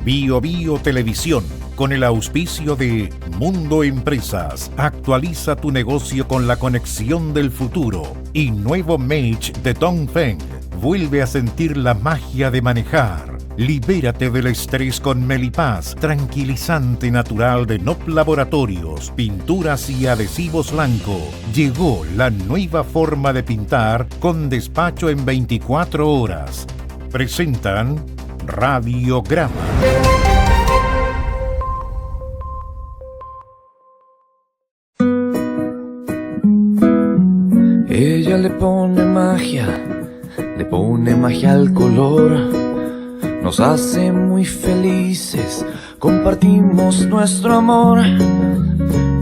Bio Bio Televisión, con el auspicio de Mundo Empresas, actualiza tu negocio con la conexión del futuro. Y Nuevo Mage de Dongfeng, vuelve a sentir la magia de manejar. Libérate del estrés con Melipaz, tranquilizante natural de NOP Laboratorios, pinturas y adhesivos Lanco. Llegó la nueva forma de pintar con despacho en 24 horas. Presentan Radiograma. Ella le pone magia al color, nos hace muy felices, compartimos nuestro amor.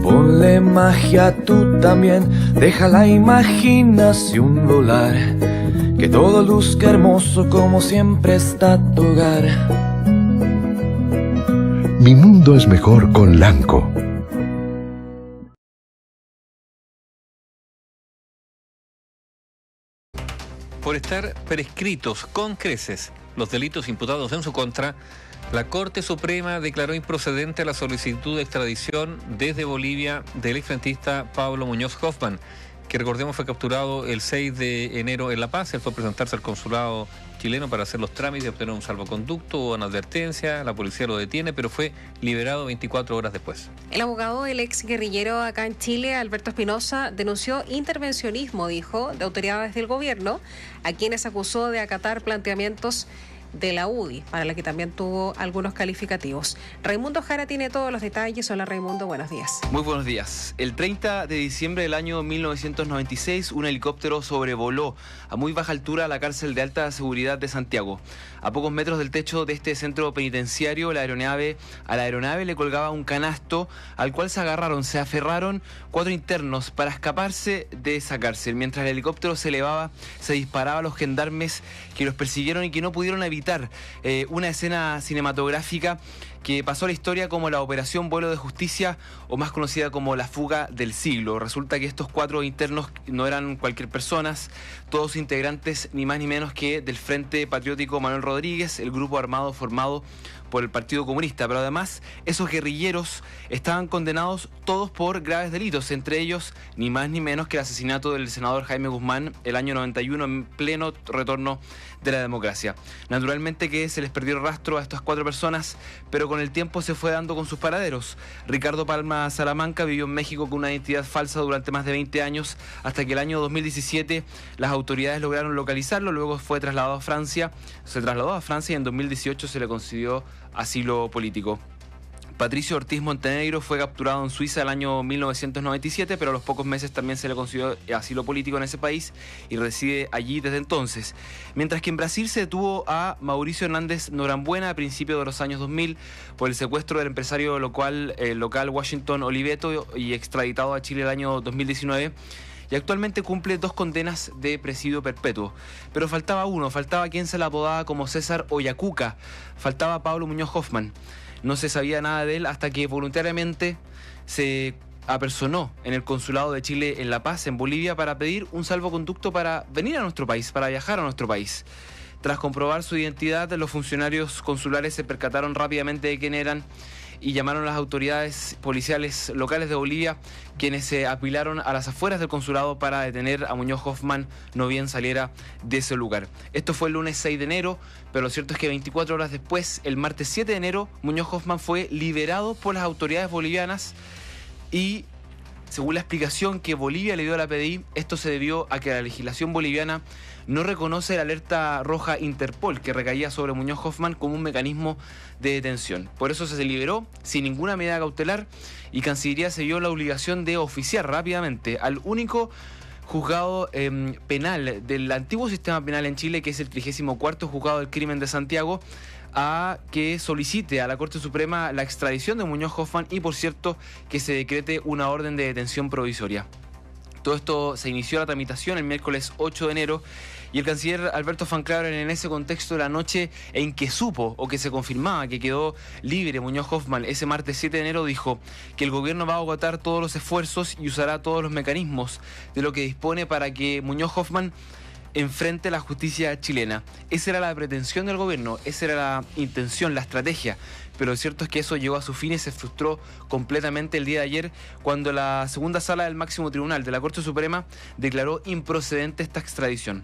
Ponle magia tú también, deja la imaginación volar, que todo luzca hermoso como siempre está tu hogar. Mi mundo es mejor con Lanco. Por estar prescritos con creces los delitos imputados en su contra, la Corte Suprema declaró improcedente la solicitud de extradición desde Bolivia del exfrentista Pablo Muñoz Hoffmann, que recordemos fue capturado el 6 de enero en La Paz. Él fue a presentarse al consulado chileno para hacer los trámites y obtener un salvoconducto o una advertencia. La policía lo detiene, pero fue liberado 24 horas después. El abogado del ex guerrillero acá en Chile, Alberto Espinosa, denunció intervencionismo, dijo, de autoridades del gobierno, a quienes acusó de acatar planteamientos de la UDI, para la que también tuvo algunos calificativos. Raimundo Jara tiene todos los detalles. Hola Raimundo, buenos días. Muy buenos días. El 30 de diciembre del año 1996, un helicóptero sobrevoló a muy baja altura la cárcel de alta seguridad de Santiago. A pocos metros del techo de este centro penitenciario, a la aeronave le colgaba un canasto al cual se aferraron 4 internos para escaparse de esa cárcel. Mientras el helicóptero se elevaba, se disparaba a los gendarmes que los persiguieron y que no pudieron evitar una escena cinematográfica que pasó a la historia como la Operación Vuelo de Justicia, o más conocida como la fuga del siglo. Resulta que estos 4 internos no eran cualquier personas, todos integrantes ni más ni menos que del Frente Patriótico Manuel Rodríguez, el grupo armado formado por el Partido Comunista. Pero además, esos guerrilleros estaban condenados todos por graves delitos, entre ellos ni más ni menos que el asesinato del senador Jaime Guzmán el año 91 en pleno retorno de la democracia. Naturalmente que se les perdió el rastro a estas 4 personas, pero con el tiempo se fue dando con sus paraderos. Ricardo Palma Salamanca vivió en México con una identidad falsa durante más de 20 años, hasta que el año 2017 las autoridades lograron localizarlo. Luego se trasladó a Francia y en 2018 se le concedió asilo político. Patricio Ortiz Montenegro fue capturado en Suiza el año 1997, pero a los pocos meses también se le concedió asilo político en ese país y reside allí desde entonces. Mientras que en Brasil se detuvo a Mauricio Hernández Norambuena a principios de los años 2000 por el secuestro del empresario local Washington Oliveto y extraditado a Chile el año 2019. Y actualmente cumple 2 condenas de presidio perpetuo. Pero faltaba quien se la apodaba como César Oyacuca, faltaba Pablo Muñoz Hoffmann. No se sabía nada de él hasta que voluntariamente se apersonó en el consulado de Chile en La Paz, en Bolivia, para pedir un salvoconducto para venir a nuestro país, para viajar a nuestro país. Tras comprobar su identidad, los funcionarios consulares se percataron rápidamente de quién eran y llamaron a las autoridades policiales locales de Bolivia, quienes se apilaron a las afueras del consulado para detener a Muñoz Hoffmann, no bien saliera de ese lugar. Esto fue el lunes 6 de enero, pero lo cierto es que 24 horas después, el martes 7 de enero, Muñoz Hoffmann fue liberado por las autoridades bolivianas y, según la explicación que Bolivia le dio a la PDI, esto se debió a que la legislación boliviana no reconoce la alerta roja Interpol que recaía sobre Muñoz Hoffmann como un mecanismo de detención. Por eso se liberó sin ninguna medida cautelar y Cancillería se vio la obligación de oficiar rápidamente al único juzgado penal del antiguo sistema penal en Chile, que es el 34º Juzgado del Crimen de Santiago, a que solicite a la Corte Suprema la extradición de Muñoz Hoffmann y, por cierto, que se decrete una orden de detención provisoria. Todo esto se inició la tramitación el miércoles 8 de enero y el canciller Alberto Van Claveren, en ese contexto de la noche en que supo o que se confirmaba que quedó libre Muñoz Hoffmann ese martes 7 de enero, dijo que el gobierno va a agotar todos los esfuerzos y usará todos los mecanismos de lo que dispone para que Muñoz Hoffmann enfrente la justicia chilena. Esa era la pretensión del gobierno, esa era la intención, la estrategia. Pero lo cierto es que eso llegó a su fin y se frustró completamente el día de ayer cuando la segunda sala del máximo tribunal de la Corte Suprema declaró improcedente esta extradición.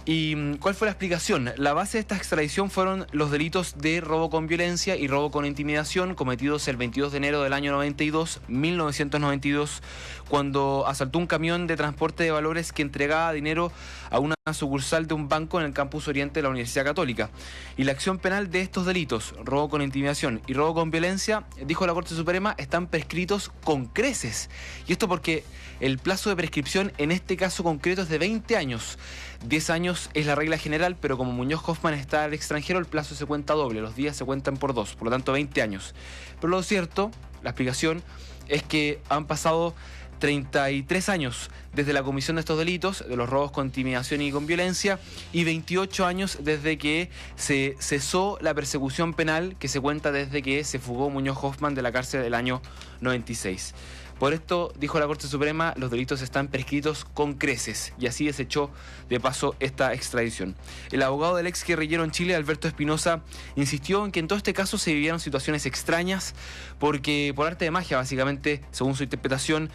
¿Y cuál fue la explicación? La base de esta extradición fueron los delitos de robo con violencia y robo con intimidación cometidos el 22 de enero del año 1992, cuando asaltó un camión de transporte de valores que entregaba dinero a una sucursal de un banco en el campus oriente de la Universidad Católica. Y la acción penal de estos delitos, robo con intimidación y robo con violencia, dijo la Corte Suprema, están prescritos con creces. Y esto porque el plazo de prescripción en este caso concreto es de 20 años. 10 años es la regla general, pero como Muñoz Hoffmann está al extranjero, el plazo se cuenta doble, los días se cuentan por 2, por lo tanto 20 años. Pero lo cierto, la explicación, es que han pasado 33 años desde la comisión de estos delitos, de los robos con intimidación y con violencia, y 28 años desde que se cesó la persecución penal que se cuenta desde que se fugó Muñoz Hoffmann de la cárcel del año 96. Por esto, dijo la Corte Suprema, los delitos están prescritos con creces, y así desechó de paso esta extradición. El abogado del ex guerrillero en Chile, Alberto Espinosa, insistió en que en todo este caso se vivieron situaciones extrañas, porque por arte de magia, básicamente, según su interpretación,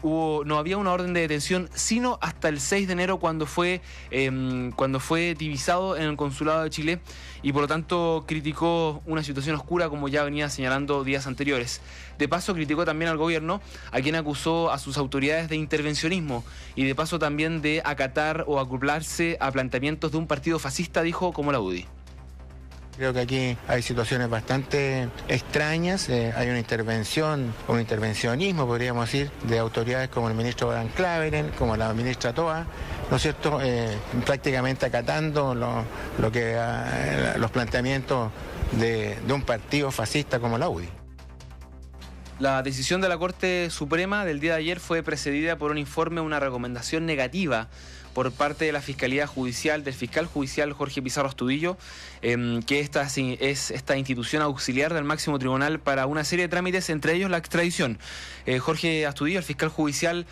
no había una orden de detención, sino hasta el 6 de enero cuando fue divisado en el Consulado de Chile, y por lo tanto criticó una situación oscura como ya venía señalando días anteriores. De paso criticó también al gobierno, a quien acusó a sus autoridades de intervencionismo y de paso también de acatar o acoplarse a planteamientos de un partido fascista, dijo, como la UDI. Creo que aquí hay situaciones bastante extrañas, hay una intervención, un intervencionismo, podríamos decir, de autoridades como el ministro Van Claveren, como la ministra Toa, ¿no es cierto?, prácticamente acatando los planteamientos de un partido fascista como la UDI. La decisión de la Corte Suprema del día de ayer fue precedida por un informe, una recomendación negativa por parte de la Fiscalía Judicial, del fiscal judicial Jorge Pizarro Astudillo, que esta es esta institución auxiliar del máximo tribunal para una serie de trámites, entre ellos la extradición. Jorge Astudillo, el fiscal judicial,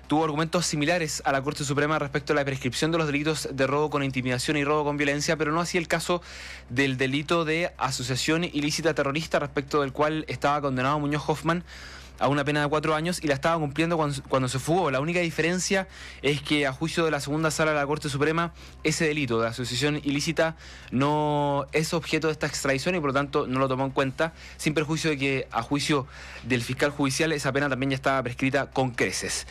tuvo argumentos similares a la Corte Suprema respecto a la prescripción de los delitos de robo con intimidación y robo con violencia, pero no así el caso del delito de asociación ilícita terrorista, respecto del cual estaba condenado Muñoz Hoffmann a una pena de 4 años y la estaba cumpliendo cuando se fugó. La única diferencia es que, a juicio de la segunda sala de la Corte Suprema, ese delito de asociación ilícita no es objeto de esta extradición y por lo tanto no lo tomó en cuenta, sin perjuicio de que, a juicio del fiscal judicial, esa pena también ya estaba prescrita con creces.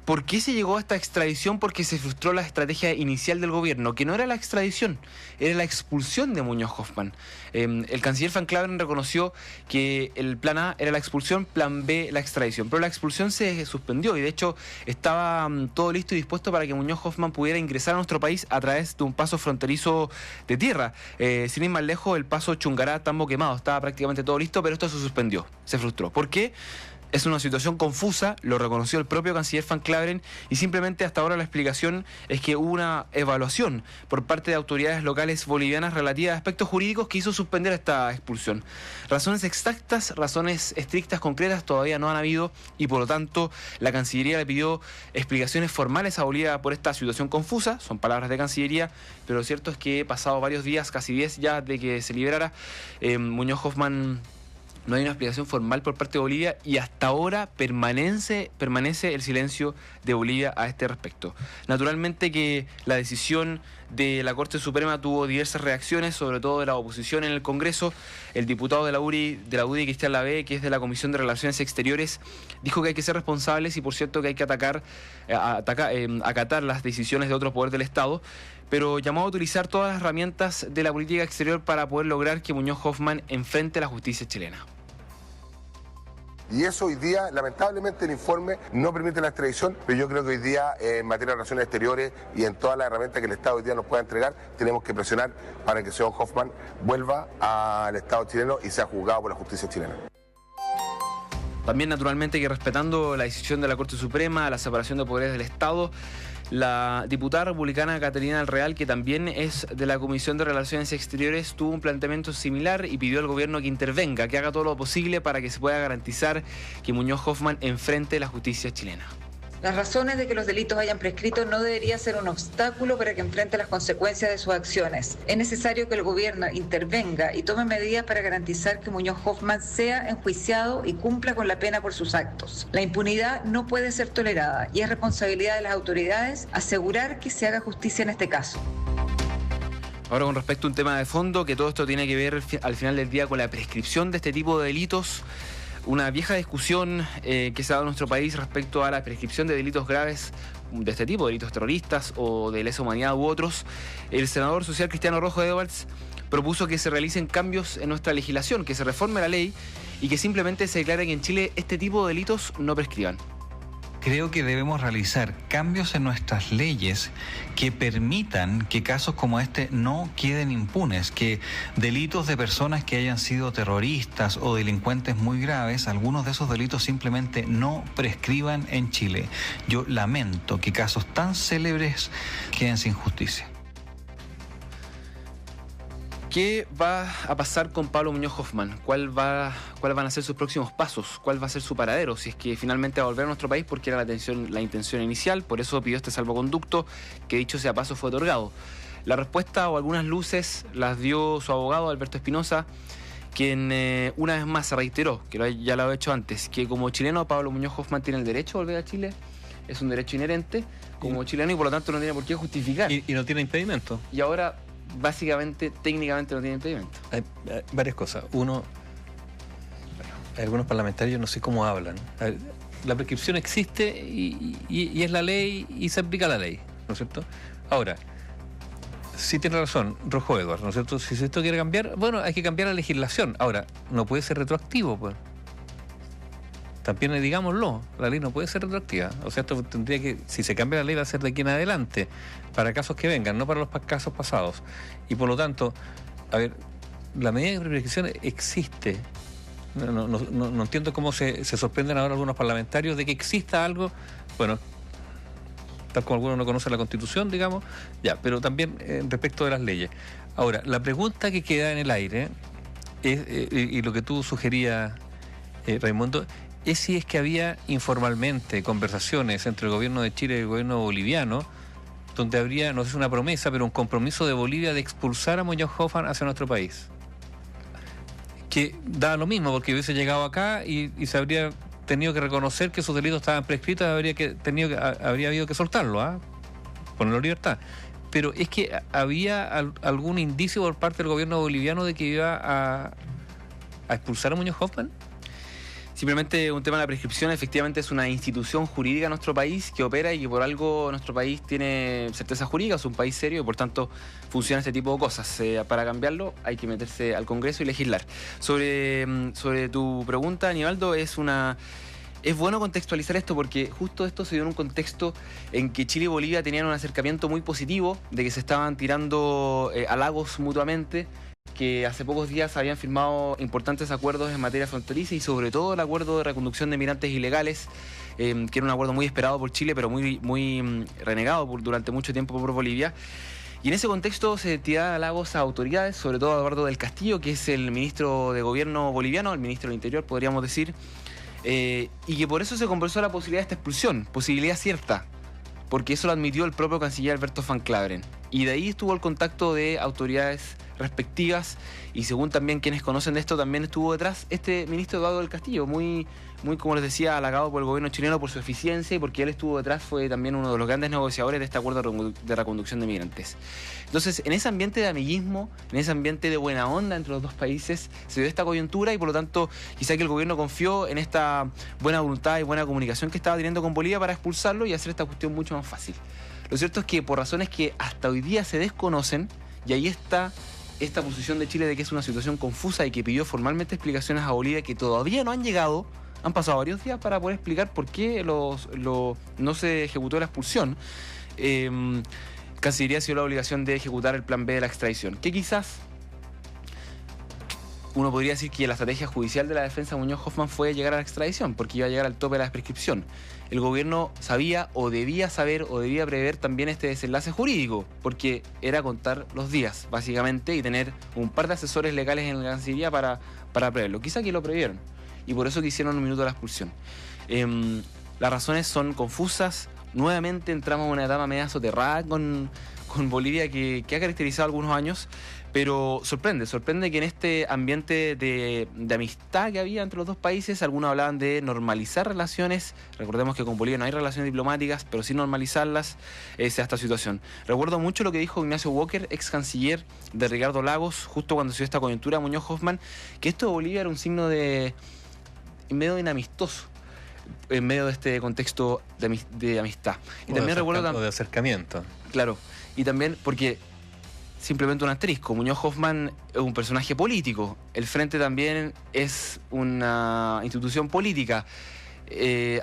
¿Por qué se llegó a esta extradición? Porque se frustró la estrategia inicial del gobierno, que no era la extradición, era la expulsión de Muñoz Hoffmann. El canciller Van Claveren reconoció que el plan A era la expulsión, plan B la extradición, pero la expulsión se suspendió y de hecho estaba todo listo y dispuesto para que Muñoz Hoffmann pudiera ingresar a nuestro país a través de un paso fronterizo de tierra. Sin ir más lejos, el paso Chungará-Tambo Quemado, estaba prácticamente todo listo, pero esto se suspendió, se frustró. ¿Por qué? Es una situación confusa, lo reconoció el propio canciller Van Claveren, y simplemente hasta ahora la explicación es que hubo una evaluación por parte de autoridades locales bolivianas relativa a aspectos jurídicos que hizo suspender esta expulsión. Razones exactas, razones estrictas, concretas, todavía no han habido, y por lo tanto la Cancillería le pidió explicaciones formales a Bolivia por esta situación confusa, son palabras de Cancillería, pero lo cierto es que pasado varios días, casi 10 ya de que se liberara, Muñoz Hoffmann, no hay una explicación formal por parte de Bolivia y hasta ahora permanece el silencio de Bolivia a este respecto. Naturalmente que la decisión de la Corte Suprema tuvo diversas reacciones, sobre todo de la oposición en el Congreso. El diputado de la UDI, Cristian Lavé, que es de la Comisión de Relaciones Exteriores, dijo que hay que ser responsables y, por cierto, que hay que acatar las decisiones de otros poderes del Estado, pero llamó a utilizar todas las herramientas de la política exterior para poder lograr que Muñoz Hoffmann enfrente a la justicia chilena. Y eso hoy día, lamentablemente, el informe no permite la extradición, pero yo creo que hoy día, en materia de relaciones exteriores y en todas las herramientas que el Estado hoy día nos pueda entregar, tenemos que presionar para que el señor Hoffmann vuelva al Estado chileno y sea juzgado por la justicia chilena. También, naturalmente, que respetando la decisión de la Corte Suprema, la separación de poderes del Estado, la diputada republicana Catalina del Real, que también es de la Comisión de Relaciones Exteriores, tuvo un planteamiento similar y pidió al gobierno que intervenga, que haga todo lo posible para que se pueda garantizar que Muñoz Hoffmann enfrente la justicia chilena. Las razones de que los delitos hayan prescrito no debería ser un obstáculo para que enfrente las consecuencias de sus acciones. Es necesario que el gobierno intervenga y tome medidas para garantizar que Muñoz Hoffmann sea enjuiciado y cumpla con la pena por sus actos. La impunidad no puede ser tolerada y es responsabilidad de las autoridades asegurar que se haga justicia en este caso. Ahora, con respecto a un tema de fondo, que todo esto tiene que ver al final del día con la prescripción de este tipo de delitos. Una vieja discusión que se ha dado en nuestro país respecto a la prescripción de delitos graves de este tipo, delitos terroristas o de lesa humanidad u otros. El senador social Cristiano Rojo Edwards propuso que se realicen cambios en nuestra legislación, que se reforme la ley y que simplemente se declare que en Chile este tipo de delitos no prescriban. Creo que debemos realizar cambios en nuestras leyes que permitan que casos como este no queden impunes, que delitos de personas que hayan sido terroristas o delincuentes muy graves, algunos de esos delitos simplemente no prescriban en Chile. Yo lamento que casos tan célebres queden sin justicia. ¿Qué va a pasar con Pablo Muñoz Hoffmann? ¿Cuáles van a ser sus próximos pasos? ¿Cuál va a ser su paradero? Si es que finalmente va a volver a nuestro país, porque era la intención inicial, por eso pidió este salvoconducto, que dicho sea paso fue otorgado. La respuesta o algunas luces las dio su abogado Alberto Espinosa, quien una vez más se reiteró, que ya lo había hecho antes, que como chileno Pablo Muñoz Hoffmann tiene el derecho a volver a Chile, es un derecho inherente como chileno y por lo tanto no tiene por qué justificar. Y no tiene impedimento. Y ahora, básicamente, técnicamente no tiene impedimento. Hay varias cosas. Uno, hay algunos parlamentarios no sé cómo hablan. La prescripción existe y es la ley y se aplica la ley, ¿no es cierto? Ahora, sí tiene razón Rojo Edwards, ¿no es cierto? Si esto quiere cambiar, bueno, hay que cambiar la legislación. Ahora, no puede ser retroactivo, pues. También digámoslo, la ley no puede ser retroactiva. O sea, esto tendría que, si se cambia la ley, va a ser de aquí en adelante, para casos que vengan, no para los casos pasados. Y por lo tanto, a ver, la medida de prescripción existe. No entiendo cómo se sorprenden ahora algunos parlamentarios de que exista algo, bueno, tal como algunos no conocen la Constitución, digamos, ya, pero también respecto de las leyes. Ahora, la pregunta que queda en el aire es, y lo que tú sugerías, Raimundo, es si es que había informalmente conversaciones entre el gobierno de Chile y el gobierno boliviano, donde habría, no sé si una promesa, pero un compromiso de Bolivia de expulsar a Muñoz Hoffmann hacia nuestro país. Que da lo mismo, porque hubiese llegado acá y se habría tenido que reconocer que sus delitos estaban prescritos, habría habido que soltarlo, ponerlo en libertad. Pero es que había algún indicio por parte del gobierno boliviano de que iba a expulsar a Muñoz Hoffmann. Simplemente un tema de la prescripción, efectivamente es una institución jurídica en nuestro país que opera y que por algo nuestro país tiene certeza jurídica, es un país serio y por tanto funciona este tipo de cosas. Para cambiarlo hay que meterse al Congreso y legislar. Sobre tu pregunta, Aníbaldo, es bueno contextualizar esto porque justo esto se dio en un contexto en que Chile y Bolivia tenían un acercamiento muy positivo, de que se estaban tirando halagos mutuamente, que hace pocos días habían firmado importantes acuerdos en materia fronteriza y sobre todo el acuerdo de reconducción de migrantes ilegales, que era un acuerdo muy esperado por Chile, pero muy renegado durante mucho tiempo por Bolivia. Y en ese contexto se tiraban halagos a autoridades, sobre todo a Eduardo del Castillo, que es el ministro de Gobierno boliviano, el ministro del Interior, podríamos decir, y que por eso se conversó la posibilidad de esta expulsión, posibilidad cierta, porque eso lo admitió el propio canciller Alberto Van Claveren. Y de ahí estuvo el contacto de autoridades respectivas y según también quienes conocen de esto, también estuvo detrás este ministro Eduardo del Castillo, muy como les decía, halagado por el gobierno chileno por su eficiencia y porque él estuvo detrás, fue también uno de los grandes negociadores de este acuerdo de reconducción de migrantes. Entonces, en ese ambiente de amiguismo, en ese ambiente de buena onda entre los dos países, se dio esta coyuntura y por lo tanto quizá que el gobierno confió en esta buena voluntad y buena comunicación que estaba teniendo con Bolivia para expulsarlo y hacer esta cuestión mucho más fácil. Lo cierto es que por razones que hasta hoy día se desconocen, y ahí está esta posición de Chile de que es una situación confusa y que pidió formalmente explicaciones a Bolivia que todavía no han llegado. Han pasado varios días para poder explicar por qué no se ejecutó la expulsión. Cancillería ha sido la obligación de ejecutar el plan B de la extradición, que quizás uno podría decir que la estrategia judicial de la defensa de Muñoz Hoffmann fue llegar a la extradición, porque iba a llegar al tope de la prescripción. El gobierno sabía o debía saber o debía prever también este desenlace jurídico, porque era contar los días, básicamente, y tener un par de asesores legales en la Cancillería para preverlo. Quizá que lo previeron, y por eso quisieron un minuto de la expulsión. las razones son confusas. Nuevamente entramos en una etapa media soterrada con Bolivia que ha caracterizado algunos años, pero sorprende que en este ambiente de amistad que había entre los dos países, algunos hablaban de normalizar relaciones. Recordemos que con Bolivia no hay relaciones diplomáticas, pero sí normalizarlas, sea esta situación. Recuerdo mucho lo que dijo Ignacio Walker, ex canciller de Ricardo Lagos, justo cuando se dio esta coyuntura, Muñoz Hoffmann, que esto de Bolivia era un signo medio inamistoso en medio de este contexto de amistad. Y también recuerdo de acercamiento. Claro, y también porque simplemente un asterisco, Muñoz Hoffmann es un personaje político, el Frente también es una institución política,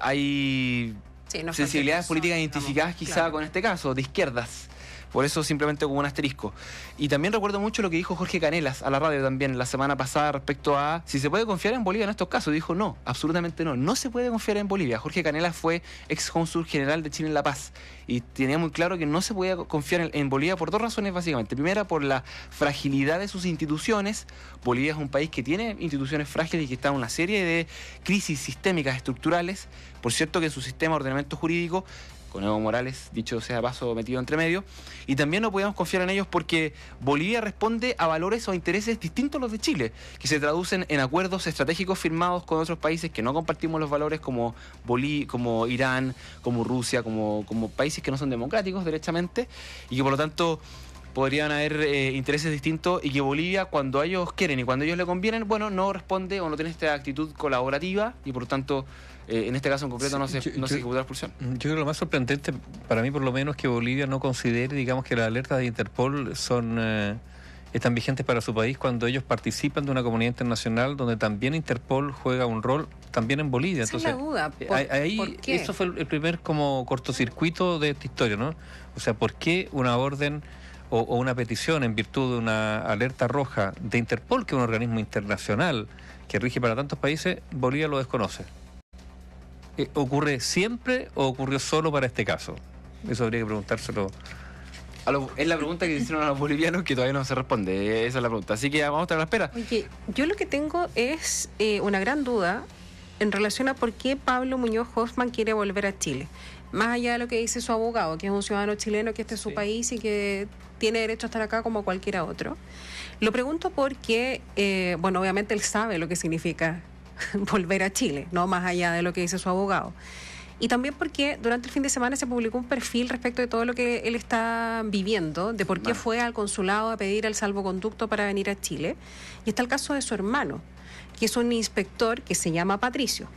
hay sensibilidades políticas identificadas quizá con este caso, de izquierdas. Por eso simplemente como un asterisco. Y también recuerdo mucho lo que dijo Jorge Canelas a la radio también la semana pasada respecto a si se puede confiar en Bolivia en estos casos. Dijo no, absolutamente no. No se puede confiar en Bolivia. Jorge Canelas fue ex cónsul general de Chile en La Paz y tenía muy claro que no se podía confiar en Bolivia por dos razones básicamente. Primera, por la fragilidad de sus instituciones. Bolivia es un país que tiene instituciones frágiles y que está en una serie de crisis sistémicas estructurales. Por cierto que en su sistema de ordenamiento jurídico, con Evo Morales, dicho sea paso, metido entre medio, y también no podíamos confiar en ellos porque Bolivia responde a valores o intereses distintos a los de Chile, que se traducen en acuerdos estratégicos firmados con otros países que no compartimos los valores como como Irán, como Rusia, como países que no son democráticos derechamente, y que por lo tanto podrían haber intereses distintos, y que Bolivia, cuando ellos quieren y cuando ellos le convienen, bueno, no responde o no tiene esta actitud colaborativa, y por lo tanto en este caso en concreto no se ejecuta la expulsión. Yo creo que lo más sorprendente, para mí por lo menos, que Bolivia no considere, digamos, que las alertas de Interpol están vigentes para su país cuando ellos participan de una comunidad internacional donde también Interpol juega un rol también en Bolivia. Esa es la duda. ¿Por qué? Eso fue el primer como cortocircuito de esta historia, ¿no? O sea, ¿por qué una orden o una petición en virtud de una alerta roja de Interpol, que es un organismo internacional que rige para tantos países, Bolivia lo desconoce? ¿Ocurre siempre o ocurrió solo para este caso? Eso habría que preguntárselo. Es la pregunta que hicieron a los bolivianos que todavía no se responde. Esa es la pregunta. Así que vamos a estar a la espera. Oye, yo lo que tengo es una gran duda en relación a por qué Pablo Muñoz Hoffmann quiere volver a Chile. Más allá de lo que dice su abogado, que es un ciudadano chileno, que este es su país y que tiene derecho a estar acá como cualquiera otro. Lo pregunto porque, bueno, obviamente él sabe lo que significa volver a Chile, no más allá de lo que dice su abogado. Y también porque durante el fin de semana se publicó un perfil respecto de todo lo que él está viviendo, de por qué fue al consulado a pedir el salvoconducto para venir a Chile. Y está el caso de su hermano, que es un inspector que se llama Patricio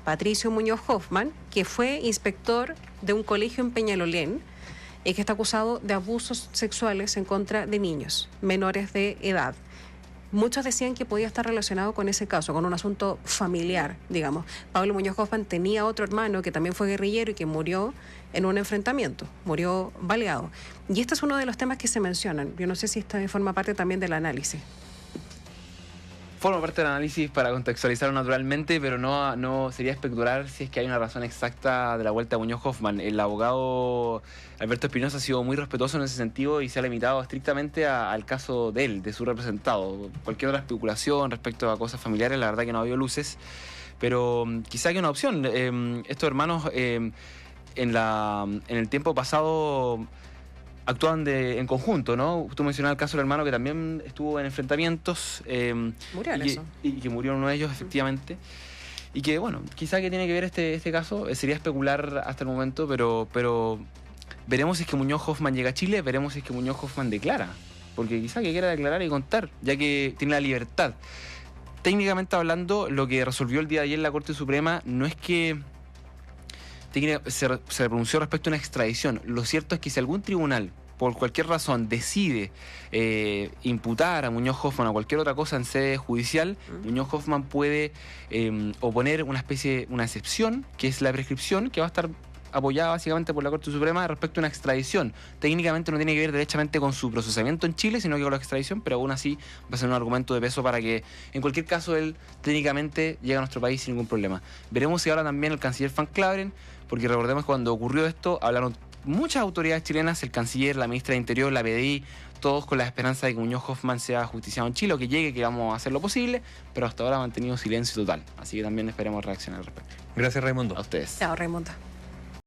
Muñoz Hoffmann, que fue inspector de un colegio en Peñalolén, que está acusado de abusos sexuales en contra de niños menores de edad. Muchos decían que podía estar relacionado con ese caso, con un asunto familiar, digamos. Pablo Muñoz Hoffmann tenía otro hermano que también fue guerrillero y que murió en un enfrentamiento, murió baleado. Y este es uno de los temas que se mencionan. Yo no sé si esta forma parte también del análisis. Forma parte del análisis para contextualizarlo naturalmente, pero no sería especular si es que hay una razón exacta de la vuelta de Muñoz Hoffmann. El abogado Alberto Espinosa ha sido muy respetuoso en ese sentido y se ha limitado estrictamente al caso de él, de su representado. Cualquier otra especulación respecto a cosas familiares, la verdad que no ha habido luces, pero quizá hay una opción. Estos hermanos en el tiempo pasado actúan en conjunto, ¿no? Tú mencionabas el caso del hermano que también estuvo en enfrentamientos. Murió en eso. Y que murió uno de ellos, efectivamente. Y que, bueno, quizá que tiene que ver este caso. Sería especular hasta el momento, pero veremos si es que Muñoz Hoffmann llega a Chile, veremos si es que Muñoz Hoffmann declara. Porque quizá que quiera declarar y contar, ya que tiene la libertad. Técnicamente hablando, lo que resolvió el día de ayer la Corte Suprema no es que se pronunció respecto a una extradición. Lo cierto es que si algún tribunal, por cualquier razón, decide imputar a Muñoz Hoffmann o cualquier otra cosa en sede judicial, Muñoz Hoffmann puede oponer una excepción, que es la prescripción, que va a estar apoyada básicamente por la Corte Suprema respecto a una extradición. Técnicamente no tiene que ver derechamente con su procesamiento en Chile, sino que con la extradición, pero aún así va a ser un argumento de peso para que, en cualquier caso, él técnicamente llegue a nuestro país sin ningún problema. Veremos si ahora también el canciller Van Claveren, porque recordemos que cuando ocurrió esto, hablaron muchas autoridades chilenas, el canciller, la ministra de Interior, la PDI, todos con la esperanza de que Muñoz Hoffmann sea justiciado en Chile o que llegue, que vamos a hacer lo posible, pero hasta ahora ha mantenido silencio total. Así que también esperemos reaccionar al respecto. Gracias, Raimundo. A ustedes. Chao, Raimundo.